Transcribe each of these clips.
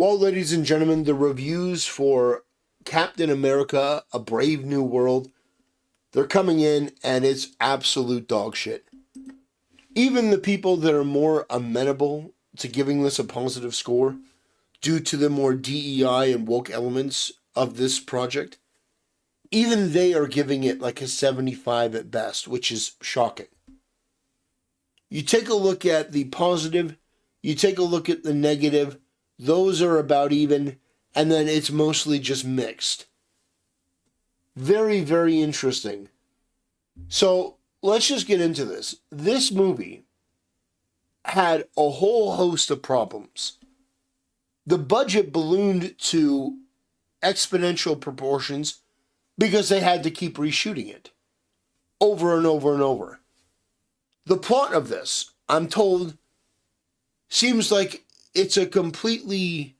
Well, ladies and gentlemen, the reviews for Captain America, A Brave New World, they're coming in and it's absolute dog shit. Even the people that are more amenable to giving this a positive score, due to the more DEI and woke elements of this project, even they are giving it like a 75 at best, which is shocking. You take a look at the positive, you take a look at the negative, those are about even, and then it's mostly just mixed. Very, very interesting. So let's just get into this. This movie had a whole host of problems. The budget ballooned to exponential proportions because they had to keep reshooting it over and over and over. The plot of this, I'm told, seems like it's a completely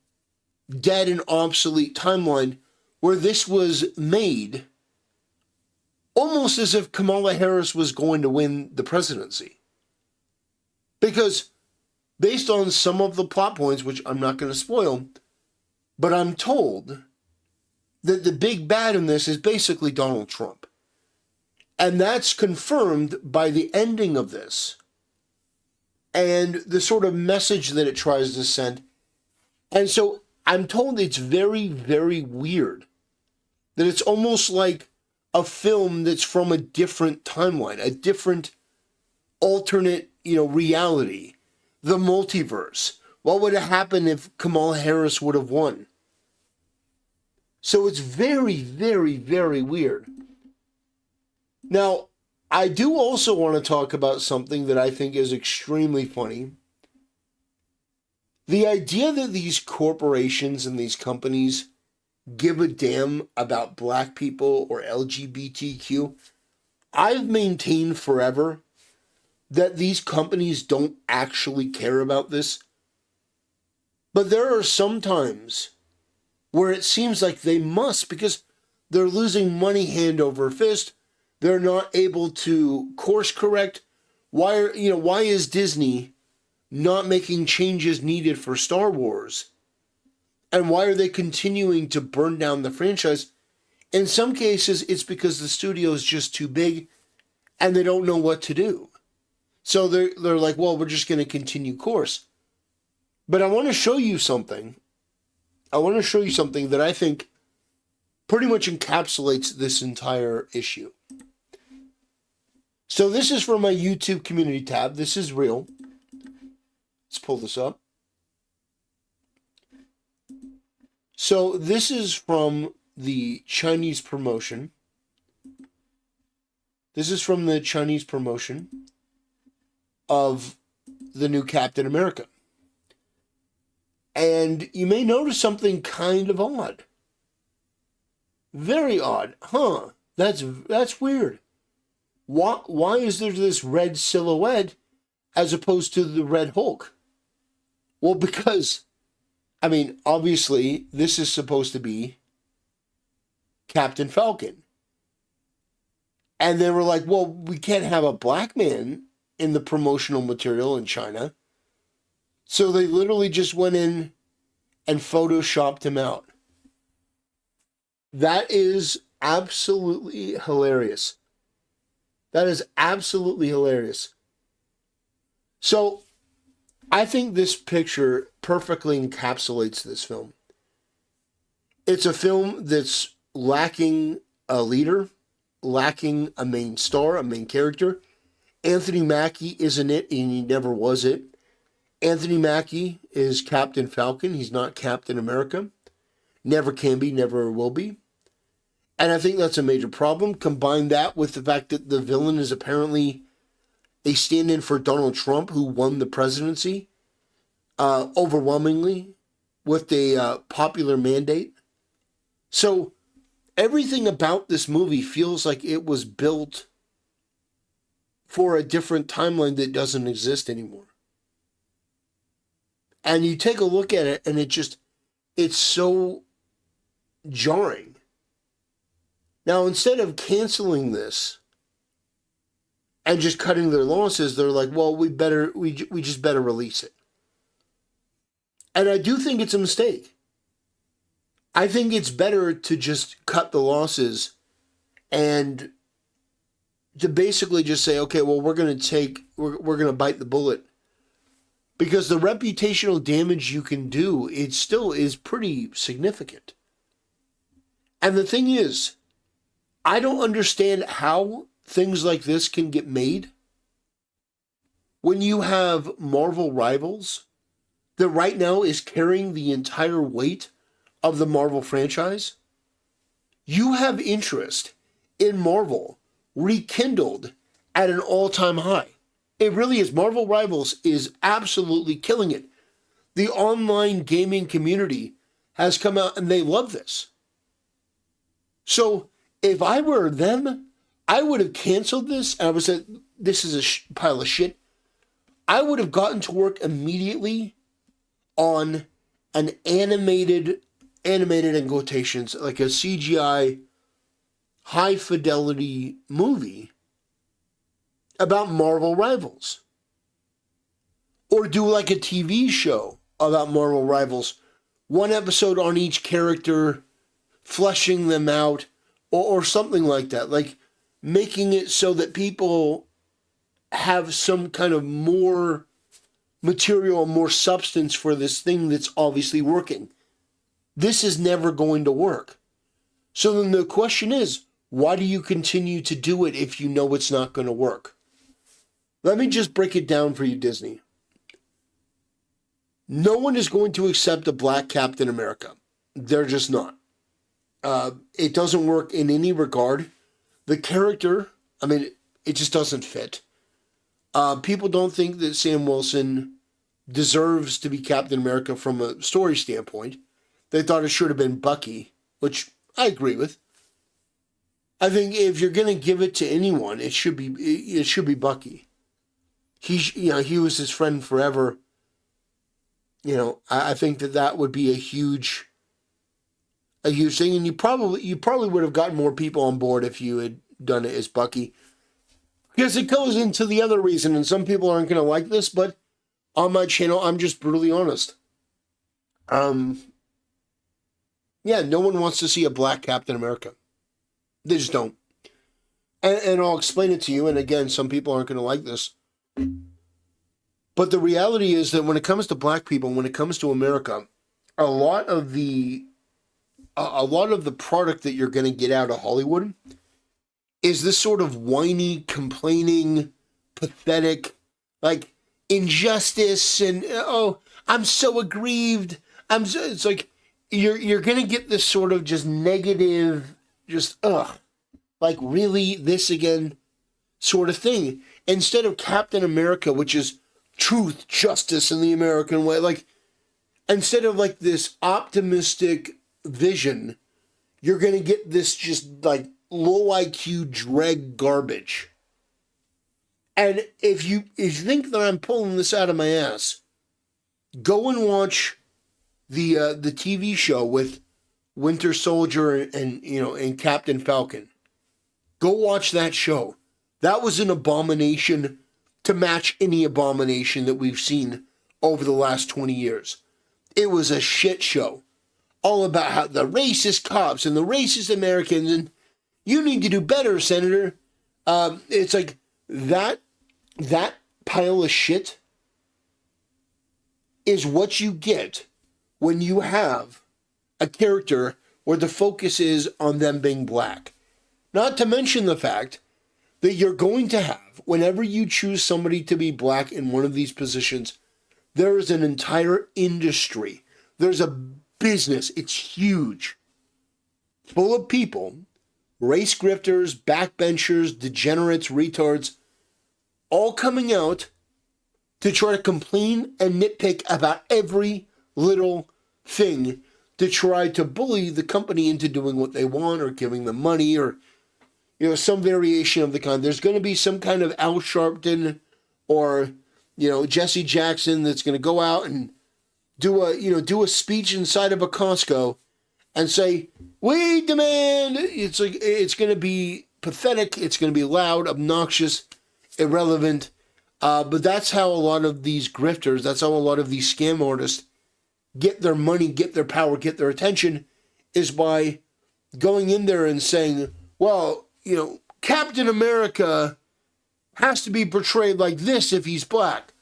dead and obsolete timeline where this was made almost as if Kamala Harris was going to win the presidency. Because based on some of the plot points, which I'm not going to spoil, but I'm told that the big bad in this is basically Donald Trump. And that's confirmed by the ending of this and the sort of message that it tries to send. And so I'm told it's very, very weird that it's almost like a film that's from a different timeline, a different alternate, reality, the multiverse. What would have happened if Kamala Harris would have won? So it's very, very, very weird. Now, I do also want to talk about something that I think is extremely funny. The idea that these corporations and these companies give a damn about black people or LGBTQ, I've maintained forever that these companies don't actually care about this. But there are some times where it seems like they must, because they're losing money hand over fist. They're not able to course correct. Why is Disney not making changes needed for Star Wars? And why are they continuing to burn down the franchise? In some cases, it's because the studio is just too big and they don't know what to do. So they're like, well, we're just going to continue course. But I want to show you something. I want to show you something that I think pretty much encapsulates this entire issue. So this is from my YouTube community tab. This is real. Let's pull this up. So this is from the Chinese promotion. This is from the Chinese promotion of the new Captain America. And you may notice something kind of odd. Very odd. Huh. That's weird. Why is there this red silhouette as opposed to the Red Hulk? Well, because, obviously, this is supposed to be Captain Falcon. And they were like, well, we can't have a black man in the promotional material in China. So they literally just went in and photoshopped him out. That is absolutely hilarious. That is absolutely hilarious. So, I think this picture perfectly encapsulates this film. It's a film that's lacking a leader, lacking a main star, a main character. Anthony Mackie isn't it, and he never was it. Anthony Mackie is Captain Falcon. He's not Captain America. Never can be, never will be. And I think that's a major problem. Combine that with the fact that the villain is apparently a stand-in for Donald Trump, who won the presidency overwhelmingly with a popular mandate. So everything about this movie feels like it was built for a different timeline that doesn't exist anymore. And you take a look at it and it's so jarring. Now, instead of canceling this and just cutting their losses, they're like, well, we just better release it. And I do think it's a mistake. I think it's better to just cut the losses and to basically just say, okay, well, we're going to bite the bullet. Because the reputational damage you can do, it still is pretty significant. And the thing is, I don't understand how things like this can get made when you have Marvel Rivals that right now is carrying the entire weight of the Marvel franchise. You have interest in Marvel rekindled at an all-time high. It really is. Marvel Rivals is absolutely killing it. The online gaming community has come out and they love this. So if I were them, I would have canceled this. And I would have said, this is a pile of shit. I would have gotten to work immediately on an animated in quotations, like a CGI high fidelity movie about Marvel Rivals. Or do like a TV show about Marvel Rivals. One episode on each character, fleshing them out, or something like that. Like making it so that people have some kind of more material, more substance for this thing that's obviously working. This is never going to work. So then the question is, why do you continue to do it if you know it's not going to work? Let me just break it down for you, Disney. No one is going to accept a black Captain America. They're just not. It doesn't work in any regard. The character, it just doesn't fit. People don't think that Sam Wilson deserves to be Captain America from a story standpoint. They thought it should have been Bucky, which I agree with. I think if you're going to give it to anyone, it should be Bucky. He was his friend forever. I think that would be a huge thing, and you probably would have gotten more people on board if you had done it as Bucky. Because it goes into the other reason, and some people aren't going to like this, but on my channel, I'm just brutally honest. No one wants to see a black Captain America. They just don't. And I'll explain it to you, and again, some people aren't going to like this. But the reality is that when it comes to black people, when it comes to America, a lot of the product that you're going to get out of Hollywood is this sort of whiny, complaining, pathetic, like injustice and I'm so aggrieved. It's like you're going to get this sort of just negative, just like really this again sort of thing instead of Captain America, which is truth, justice in the American way. Like instead of like this optimistic vision, you're going to get this just like low IQ dreg garbage. And if you think that I'm pulling this out of my ass, go and watch the TV show with Winter Soldier and Captain Falcon. Go watch that show. That was an abomination to match any abomination that we've seen over the last 20 years. It was a shit show. All about how the racist cops and the racist Americans, and you need to do better, Senator. It's like that pile of shit is what you get when you have a character where the focus is on them being black. Not to mention the fact that you're going to have, whenever you choose somebody to be black in one of these positions, there is an entire industry. There's a business. It's huge. Full of people, race grifters, backbenchers, degenerates, retards, all coming out to try to complain and nitpick about every little thing to try to bully the company into doing what they want or giving them money or some variation of the kind. There's going to be some kind of Al Sharpton or Jesse Jackson that's going to go out and do a speech inside of a Costco and say, "We demand." It's like it's going to be pathetic. It's going to be loud, obnoxious, irrelevant. But that's how a lot of these grifters, that's how a lot of these scam artists get their money, get their power, get their attention is by going in there and saying, well, Captain America has to be portrayed like this if he's black.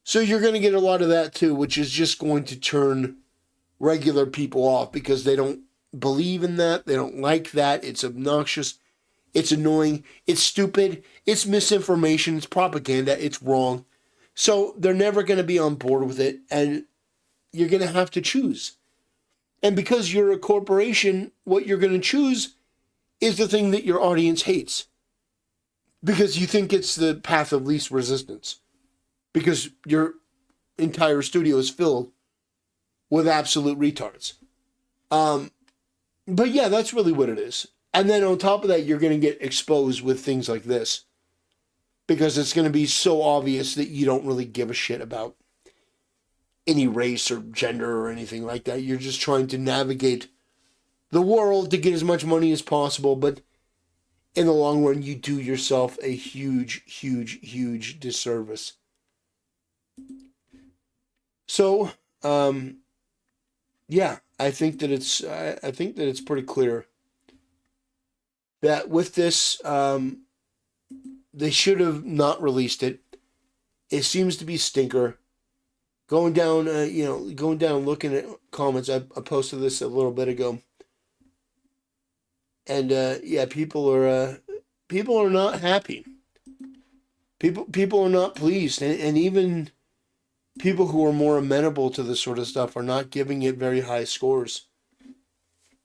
So you're going to get a lot of that too, which is just going to turn regular people off because they don't believe in that. They don't like that. It's obnoxious. It's annoying. It's stupid. It's misinformation. It's propaganda. It's wrong. So they're never going to be on board with it. And you're going to have to choose. And because you're a corporation, what you're going to choose is the thing that your audience hates. Because you think it's the path of least resistance. Because your entire studio is filled with absolute retards. But yeah, that's really what it is. And then on top of that, you're going to get exposed with things like this. Because it's going to be so obvious that you don't really give a shit about any race or gender or anything like that. You're just trying to navigate the world to get as much money as possible. But in the long run, you do yourself a huge, huge, huge disservice. So, yeah, I think that it's pretty clear that with this, they should have not released it. It seems to be stinker. Going down, looking at comments. I posted this a little bit ago, and yeah, people are not happy. People are not pleased, and even people who are more amenable to this sort of stuff are not giving it very high scores.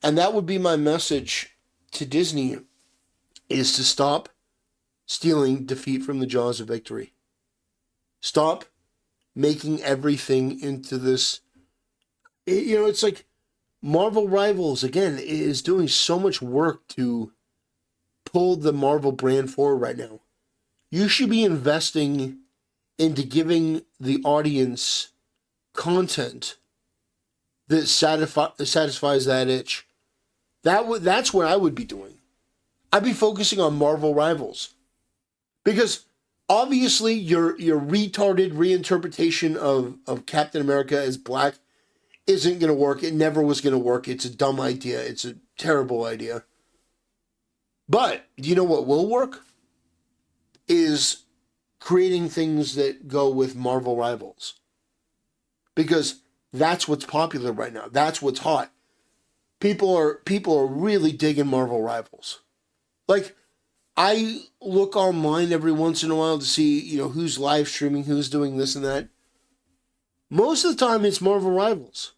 And that would be my message to Disney, is to stop stealing defeat from the jaws of victory. Stop making everything into this. It's like Marvel Rivals, again, is doing so much work to pull the Marvel brand forward right now. You should be investing into giving the audience content that satisfies that itch. That's what I would be doing. I'd be focusing on Marvel Rivals. Because obviously your retarded reinterpretation of Captain America as black isn't going to work. It never was going to work. It's a dumb idea. It's a terrible idea. But you know what will work? Is creating things that go with Marvel Rivals. Because that's what's popular right now. That's what's hot. People are really digging Marvel Rivals. Like, I look online every once in a while to see, who's live streaming, who's doing this and that. Most of the time, it's Marvel Rivals.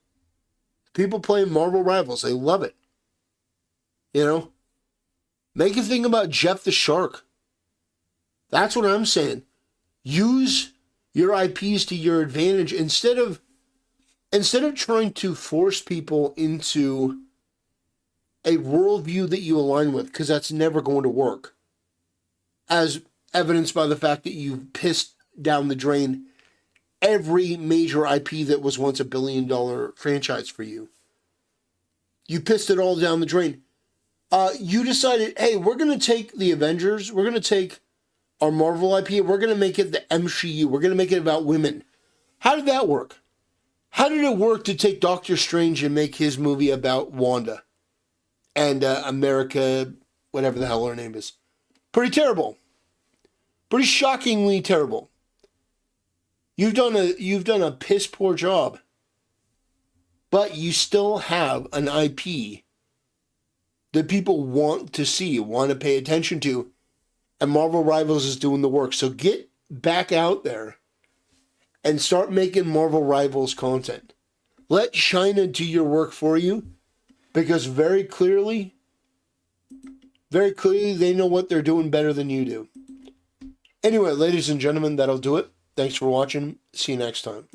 People playing Marvel Rivals. They love it. Make a thing about Jeff the Shark. That's what I'm saying. Use your IPs to your advantage instead of trying to force people into a worldview that you align with, because that's never going to work. As evidenced by the fact that you've pissed down the drain every major IP that was once $1 billion franchise for you. You pissed it all down the drain. You decided, hey, we're going to take the Avengers, we're going to take our Marvel IP, we're going to make it the MCU, we're going to make it about women. How did that work? How did it work to take Doctor Strange and make his movie about Wanda and America, whatever the hell her name is? Pretty terrible. Pretty shockingly terrible. You've done a piss poor job. But you still have an IP that people want to see, want to pay attention to, and Marvel Rivals is doing the work. So get back out there and start making Marvel Rivals content. Let China do your work for you, because very clearly they know what they're doing better than you do. Anyway, ladies and gentlemen, that'll do it. Thanks for watching. See you next time.